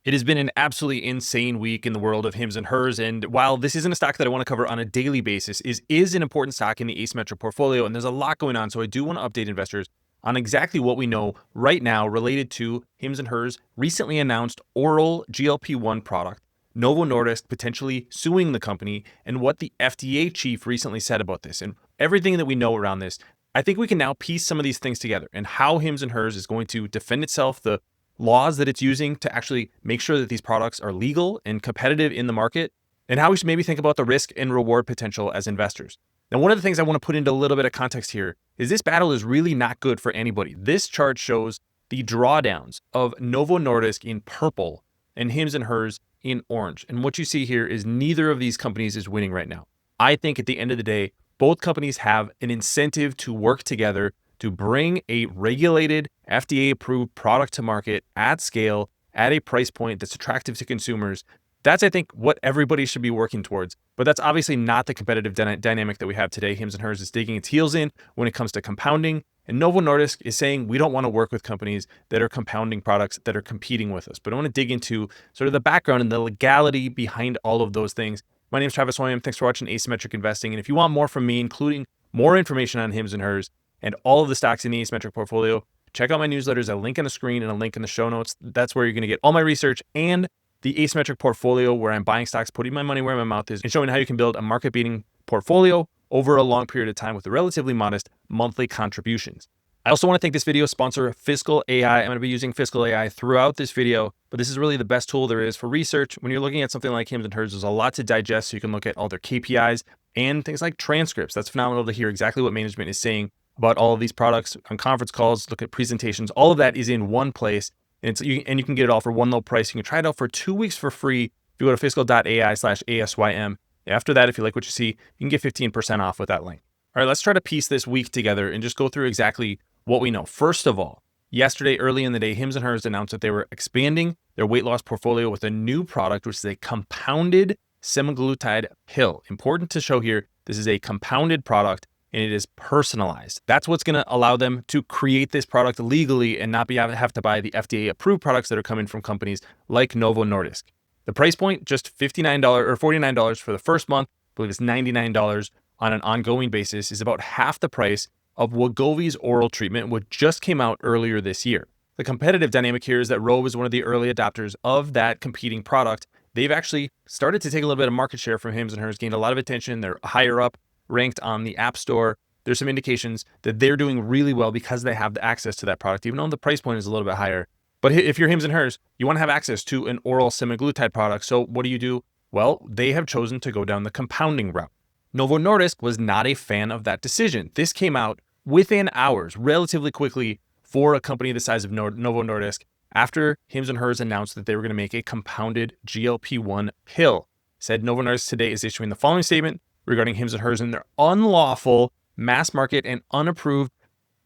It has been an absolutely insane week in the world of HIMS and HERS. And while this isn't a stock that I want to cover on a daily basis, is an important stock in the asymmetric portfolio. And there's a lot going on. So I do want to update investors on exactly what we know right now related to HIMS and HERS recently announced oral GLP-1 product, Novo Nordisk potentially suing the company, and what the FDA chief recently said about this. And everything that we know around this, I think we can now piece some of these things together and how HIMS and HERS is going to defend itself, the laws that it's using to actually make sure that these products are legal and competitive in the market, and how we should maybe think about the risk and reward potential as investors. Now, one of the things I want to put into a little bit of context here is this battle is really not good for anybody. This chart shows the drawdowns of Novo Nordisk in purple and HIMS and HERS in orange. And what you see here is neither of these companies is winning right now. I think at the end of the day, both companies have an incentive to work together to bring a regulated, FDA-approved product to market at scale, at a price point that's attractive to consumers. That's, I think, what everybody should be working towards. But that's obviously not the competitive dynamic that we have today. HIMS and HERS is digging its heels in when it comes to compounding. And Novo Nordisk is saying we don't want to work with companies that are compounding products that are competing with us. But I want to dig into sort of the background and the legality behind all of those things. My name is Travis William. Thanks for watching Asymmetric Investing. And if you want more from me, including more information on HIMS and HERS, and all of the stocks in the asymmetric portfolio, check out my newsletters, a link on the screen and a link in the show notes. That's where you're going to get all my research and the asymmetric portfolio, where I'm buying stocks, putting my money where my mouth is, and showing how you can build a market-beating portfolio over a long period of time with relatively modest monthly contributions. I also want to thank this video sponsor, Fiscal AI. I'm going to be using Fiscal AI throughout this video, but this is really the best tool there is for research. When you're looking at something like HIMS and HERS, there's a lot to digest, so you can look at all their KPIs and things like transcripts. That's phenomenal to hear exactly what management is saying about all of these products on conference calls, look at presentations. All of that is in one place, and you can get it all for one low price. You can try it out for 2 weeks for free if you go to fiscal.ai/ASYM. After that, if you like what you see, you can get 15% off with that link. All right, let's try to piece this week together and just go through exactly what we know. First of all, yesterday, early in the day, HIMS and HERS announced that they were expanding their weight loss portfolio with a new product, which is a compounded semaglutide pill. Important to show here, this is a compounded product and it is personalized. That's what's going to allow them to create this product legally and not have to buy the FDA-approved products that are coming from companies like Novo Nordisk. The price point, just $59 or $49 for the first month. I believe it's $99 on an ongoing basis, is about half the price of Wegovy's oral treatment, which just came out earlier this year. The competitive dynamic here is that Ro was one of the early adopters of that competing product. They've actually started to take a little bit of market share from HIMS and HERS, gained a lot of attention. They're higher up, ranked on the App Store. There's some indications that they're doing really well because they have the access to that product, even though the price point is a little bit higher. But if you're HIMS and HERS, you want to have access to an oral semaglutide product. So what do? Well, they have chosen to go down the compounding route. Novo Nordisk was not a fan of that decision. This came out within hours, relatively quickly, for a company the size of Novo Nordisk, after HIMS and HERS announced that they were going to make a compounded GLP-1 pill. Said Novo Nordisk today is issuing the following statement regarding HIMS and HERS and their unlawful, mass market and unapproved,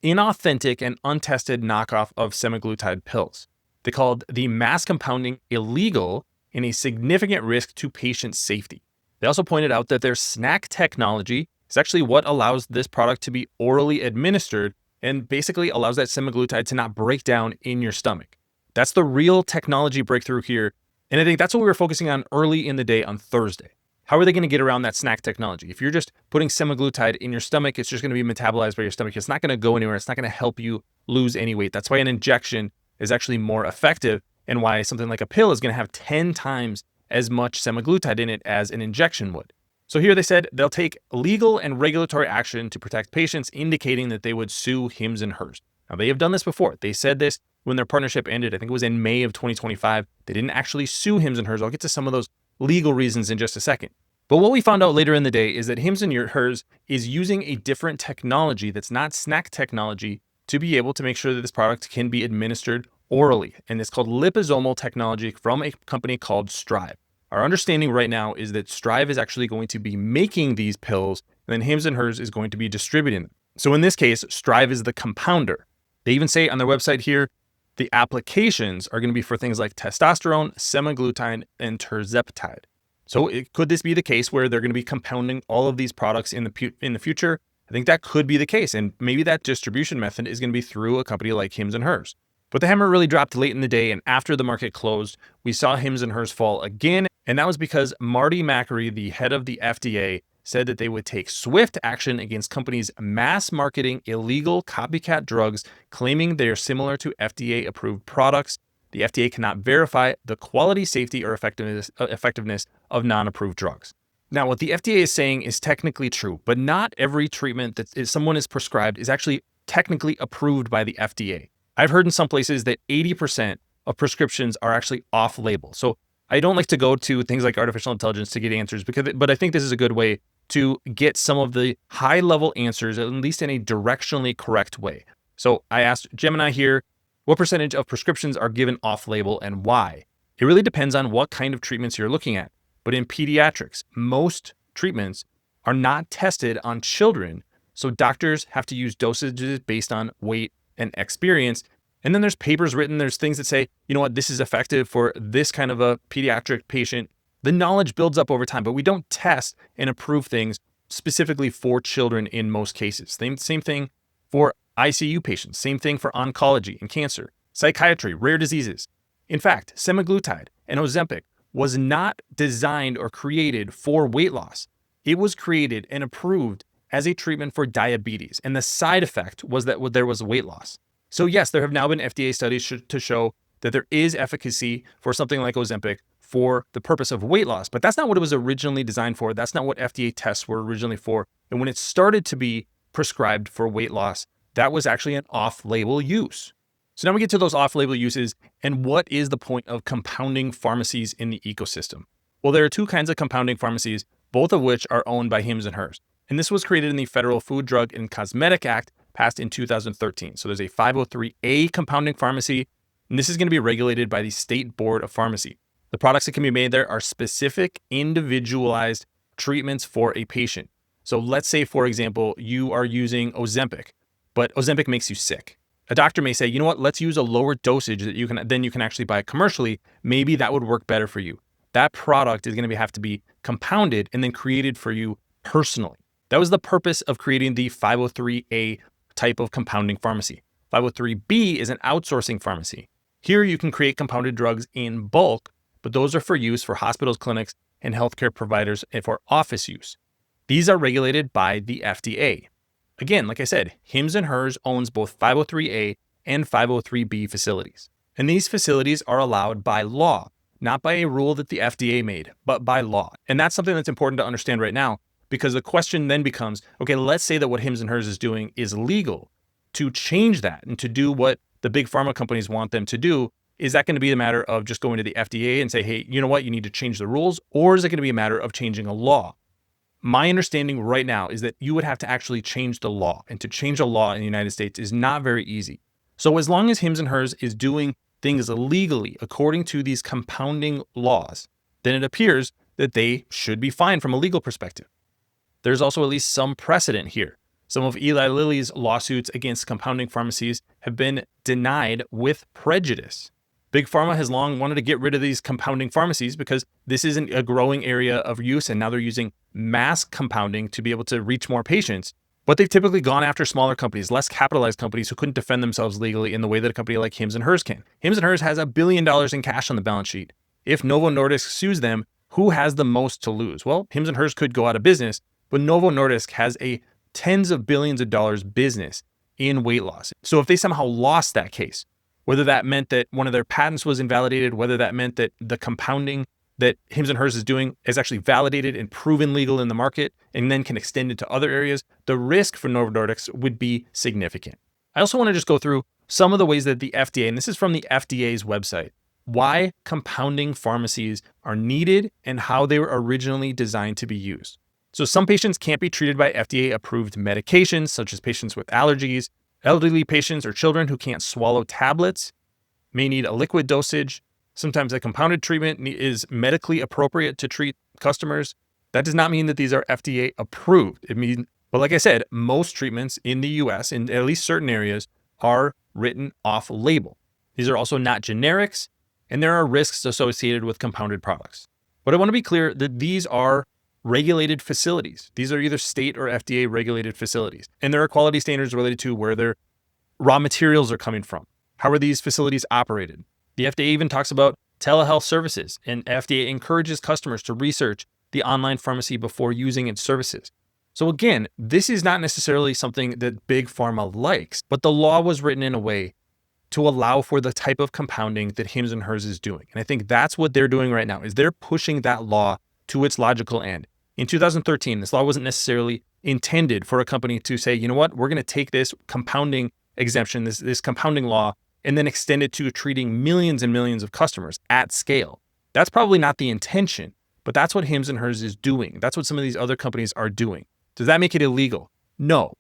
inauthentic and untested knockoff of semaglutide pills. They called the mass compounding illegal and a significant risk to patient safety. They also pointed out that their snack technology is actually what allows this product to be orally administered and basically allows that semaglutide to not break down in your stomach. That's the real technology breakthrough here. And I think that's what we were focusing on early in the day on Thursday. How are they going to get around that snack technology? If you're just putting semaglutide in your stomach, it's just going to be metabolized by your stomach. It's not going to go anywhere. It's not going to help you lose any weight. That's why an injection is actually more effective, and why something like a pill is going to have 10 times as much semaglutide in it as an injection would. So here they said they'll take legal and regulatory action to protect patients, indicating that they would sue HIMS and HERS. Now, they have done this before. They said this when their partnership ended. I think it was in May of 2025. They didn't actually sue HIMS and HERS. I'll get to some of those legal reasons in just a second. But what we found out later in the day is that HIMS and HERS is using a different technology that's not snack technology to be able to make sure that this product can be administered orally. And it's called liposomal technology from a company called Strive. Our understanding right now is that Strive is actually going to be making these pills, and then HIMS and HERS is going to be distributing them. So in this case, Strive is the compounder. They even say on their website here, the applications are going to be for things like testosterone, semaglutide, and tirzepatide. So could this be the case where they're going to be compounding all of these products in the future? I think that could be the case. And maybe that distribution method is going to be through a company like HIMS and HERS. But the hammer really dropped late in the day, and after the market closed, we saw HIMS and HERS fall again, and that was because Marty Makary, the head of the FDA, said that they would take swift action against companies mass marketing illegal copycat drugs, claiming they are similar to FDA-approved products. The FDA cannot verify the quality, safety, or effectiveness of non-approved drugs. Now, what the FDA is saying is technically true, but not every treatment that someone is prescribed is actually technically approved by the FDA. I've heard in some places that 80% of prescriptions are actually off-label. So I don't like to go to things like artificial intelligence to get answers, but I think this is a good way to get some of the high-level answers, at least in a directionally correct way. So I asked Gemini here, what percentage of prescriptions are given off-label and why? It really depends on what kind of treatments you're looking at. But in pediatrics, most treatments are not tested on children, so doctors have to use dosages based on weight and experience. And then there's papers written, there's things that say, you know what, this is effective for this kind of a pediatric patient. The knowledge builds up over time, but we don't test and approve things specifically for children in most cases. Same thing for ICU patients, same thing for oncology and cancer, psychiatry, rare diseases. In fact, semaglutide and Ozempic was not designed or created for weight loss. It was created and approved as a treatment for diabetes, and the side effect was that there was weight loss. So yes, there have now been FDA studies to show that there is efficacy for something like Ozempic for the purpose of weight loss, but that's not what it was originally designed for. That's not what FDA tests were originally for. And when it started to be prescribed for weight loss, that was actually an off-label use. So now we get to those off-label uses and what is the point of compounding pharmacies in the ecosystem? Well, there are two kinds of compounding pharmacies, both of which are owned by HIMS and HERS. And this was created in the Federal Food, Drug, and Cosmetic Act passed in 2013. So there's a 503A compounding pharmacy, and this is going to be regulated by the State Board of Pharmacy. The products that can be made there are specific, individualized treatments for a patient. So let's say, for example, you are using Ozempic, but Ozempic makes you sick. A doctor may say, you know what, let's use a lower dosage that you can actually buy commercially. Maybe that would work better for you. That product is going to have to be compounded and then created for you personally. That was the purpose of creating the 503A type of compounding pharmacy. 503B is an outsourcing pharmacy. Here you can create compounded drugs in bulk, but those are for use for hospitals, clinics, and healthcare providers and for office use. These are regulated by the FDA. Again, like I said, HIMS and HERS owns both 503A and 503B facilities. And these facilities are allowed by law, not by a rule that the FDA made, but by law. And that's something that's important to understand right now, because the question then becomes, okay, let's say that what HIMS and HERS is doing is legal. To change that and to do what the big pharma companies want them to do, is that going to be a matter of just going to the FDA and say, hey, you know what, you need to change the rules? Or is it going to be a matter of changing a law? My understanding right now is that you would have to actually change the law, and to change a law in the United States is not very easy. So as long as HIMS and HERS is doing things legally according to these compounding laws, then it appears that they should be fine from a legal perspective. There's also at least some precedent here. Some of Eli Lilly's lawsuits against compounding pharmacies have been denied with prejudice. Big Pharma has long wanted to get rid of these compounding pharmacies because this isn't a growing area of use, and now they're using mass compounding to be able to reach more patients. But they've typically gone after smaller companies, less capitalized companies who couldn't defend themselves legally in the way that a company like HIMS and HERS can. HIMS and HERS has $1 billion in cash on the balance sheet. If Novo Nordisk sues them, who has the most to lose? Well, HIMS and HERS could go out of business, but Novo Nordisk has a tens of billions of dollars business in weight loss. So if they somehow lost that case, whether that meant that one of their patents was invalidated, whether that meant that the compounding that HIMS and HERS is doing is actually validated and proven legal in the market and then can extend it to other areas, the risk for Novo Nordisk would be significant. I also want to just go through some of the ways that the FDA, and this is from the FDA's website, why compounding pharmacies are needed and how they were originally designed to be used. So some patients can't be treated by FDA-approved medications, such as patients with allergies. Elderly patients or children who can't swallow tablets may need a liquid dosage. Sometimes a compounded treatment is medically appropriate to treat customers. That does not mean that these are FDA approved. But like I said, most treatments in the US, in at least certain areas, are written off label. These are also not generics, and there are risks associated with compounded products. But I want to be clear that these are regulated facilities. These are either state or FDA regulated facilities. And there are quality standards related to where their raw materials are coming from, How are these facilities operated? The FDA even talks about telehealth services, and FDA encourages customers to research the online pharmacy before using its services. So again, this is not necessarily something that big pharma likes, but the law was written in a way to allow for the type of compounding that Hims and Hers is doing. And I think that's what they're doing right now, is they're pushing that law to its logical end. In 2013, this law wasn't necessarily intended for a company to say, you know what, we're going to take this compounding exemption, this compounding law, and then extend it to treating millions and millions of customers at scale. That's probably not the intention, but that's what Hims and Hers is doing. That's what some of these other companies are doing. Does that make it illegal? No.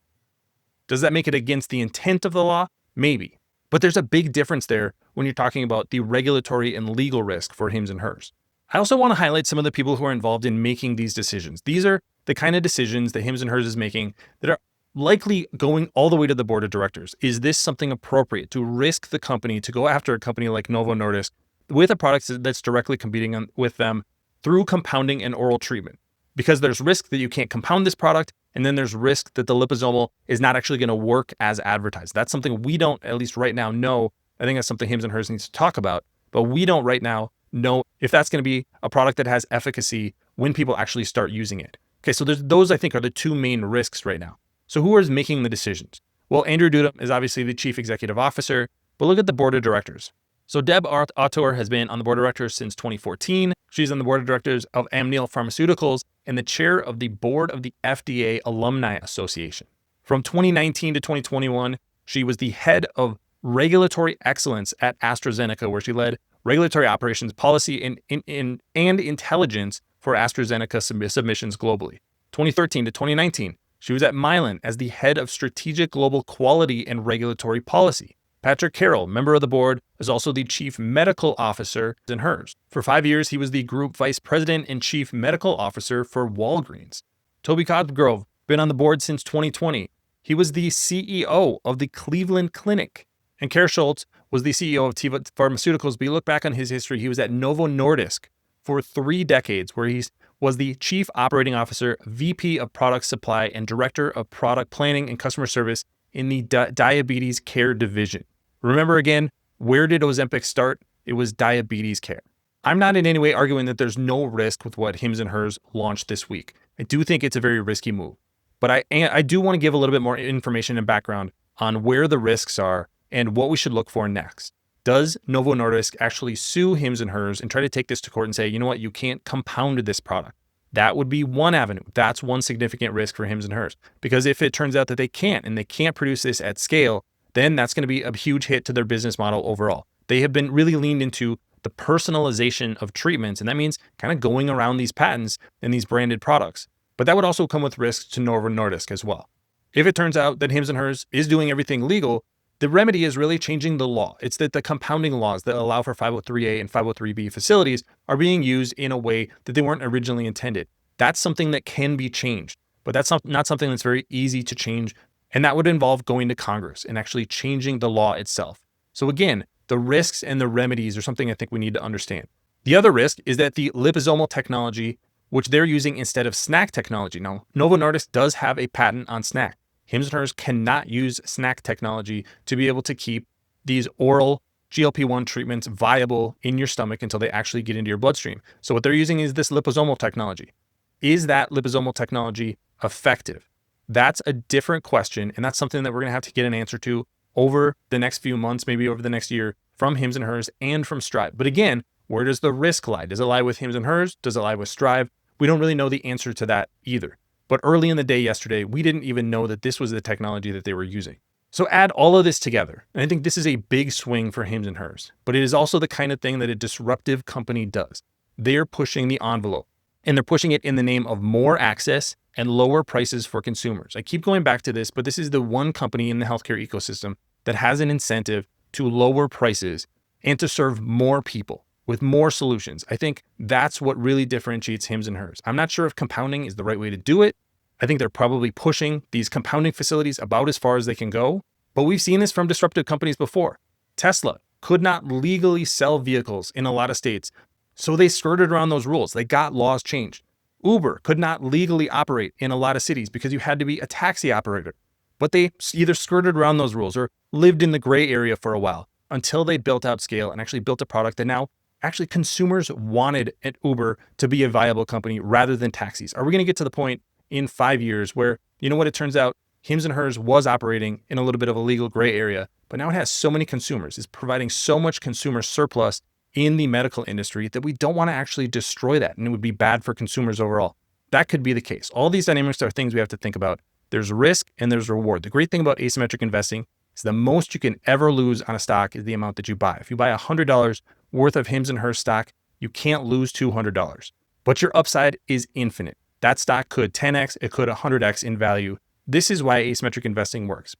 Does that make it against the intent of the law? Maybe. But there's a big difference there when you're talking about the regulatory and legal risk for Hims and Hers. I also want to highlight some of the people who are involved in making these decisions. These are the kind of decisions that Hims and Hers is making that are likely going all the way to the board of directors. Is this something appropriate to risk the company to go after a company like Novo Nordisk with a product that's directly competing with them through compounding and oral treatment? Because there's risk that you can't compound this product, and then there's risk that the liposomal is not actually going to work as advertised. That's something we don't, at least right now, know. I think that's something Hims and Hers needs to talk about, but we don't right now know if that's going to be a product that has efficacy when people actually start using it. Okay, so those I think are the two main risks right now. So who is making the decisions? Well, Andrew Dudum is obviously the chief executive officer, but look at the board of directors. So Deb Autor has been on the board of directors since 2014. She's on the board of directors of Amneal Pharmaceuticals and the chair of the board of the FDA Alumni Association. From 2019 to 2021, she was the head of regulatory excellence at AstraZeneca, where she led regulatory operations, policy, and intelligence for AstraZeneca submissions globally. 2013 to 2019, she was at Mylan as the head of strategic global quality and regulatory policy. Patrick Carroll, member of the board, is also the chief medical officer in Hers. For 5 years, he was the group vice president and chief medical officer for Walgreens. Toby Cosgrove, been on the board since 2020. He was the CEO of the Cleveland Clinic. And Kerr Schultz was the CEO of Teva Pharmaceuticals, but you look back on his history, he was at Novo Nordisk for 3 decades, where he was the chief operating officer, VP of product supply, and director of product planning and customer service in the diabetes care division. Remember again, where did Ozempic start? It was diabetes care. I'm not in any way arguing that there's no risk with what Hims and Hers launched this week. I do think it's a very risky move, but I do want to give a little bit more information and background on where the risks are and what we should look for next. Does Novo Nordisk actually sue Hims and Hers and try to take this to court and say, you know what, you can't compound this product? That would be one avenue. That's one significant risk for Hims and Hers. Because if it turns out that they can't and they can't produce this at scale, then that's going to be a huge hit to their business model overall. They have been really leaned into the personalization of treatments, and that means kind of going around these patents and these branded products. But that would also come with risks to Novo Nordisk as well. If it turns out that Hims and Hers is doing everything legal, the remedy is really changing the law. It's that the compounding laws that allow for 503A and 503B facilities are being used in a way that they weren't originally intended. That's something that can be changed, but that's not something that's very easy to change. And that would involve going to Congress and actually changing the law itself. So again, the risks and the remedies are something I think we need to understand. The other risk is that the liposomal technology, which they're using instead of SNAC technology. Now, Novo Nordisk does have a patent on SNAC. Hims and Hers cannot use SNAC technology to be able to keep these oral GLP-1 treatments viable in your stomach until they actually get into your bloodstream. So what they're using is this liposomal technology. Is that liposomal technology effective? That's a different question, and that's something that we're going to have to get an answer to over the next few months, maybe over the next year, from Hims and Hers and from Strive. But again, where does the risk lie? Does it lie with Hims and Hers? Does it lie with Strive? We don't really know the answer to that either. But early in the day yesterday, we didn't even know that this was the technology that they were using. So add all of this together, and I think this is a big swing for Hims and Hers, but it is also the kind of thing that a disruptive company does. They're pushing the envelope, and they're pushing it in the name of more access and lower prices for consumers. I keep going back to this, but this is the one company in the healthcare ecosystem that has an incentive to lower prices and to serve more people with more solutions. I think that's what really differentiates Hims and Hers. I'm not sure if compounding is the right way to do it. I think they're probably pushing these compounding facilities about as far as they can go, but we've seen this from disruptive companies before. Tesla could not legally sell vehicles in a lot of states, so they skirted around those rules. They got laws changed. Uber could not legally operate in a lot of cities because you had to be a taxi operator, but they either skirted around those rules or lived in the gray area for a while. until they built out scale and actually built a product that now actually consumers wanted at Uber to be a viable company rather than taxis. Are we going to get to the point in 5 years where, you know what, it turns out Hims and Hers was operating in a little bit of a legal gray area, but now it has so many consumers, it's providing so much consumer surplus in the medical industry that we don't want to actually destroy that, and it would be bad for consumers overall. That could be the case. All these dynamics are things we have to think about. There's risk and there's reward. The great thing about asymmetric investing is the most you can ever lose on a stock is the amount that you buy. If you buy $100 worth of Hims and Hers stock, you can't lose $200, but your upside is infinite. That stock could 10x, it could 100x in value. This is why asymmetric investing works.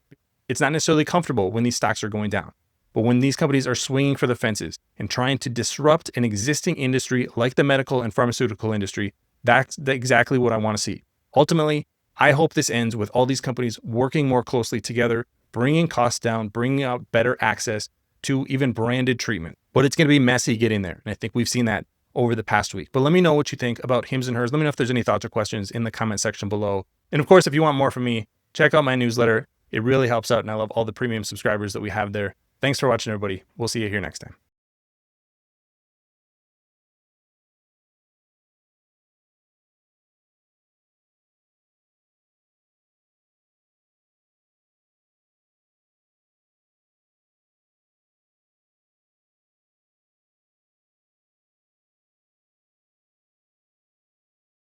It's not necessarily comfortable when these stocks are going down, but when these companies are swinging for the fences and trying to disrupt an existing industry like the medical and pharmaceutical industry, that's exactly what I want to see. Ultimately, I hope this ends with all these companies working more closely together, bringing costs down, bringing out better access to even branded treatment. But it's going to be messy getting there. And I think we've seen that over the past week. But let me know what you think about Hims and Hers. Let me know if there's any thoughts or questions in the comment section below. And of course, if you want more from me, check out my newsletter. It really helps out, and I love all the premium subscribers that we have there. Thanks for watching, everybody. We'll see you here next time.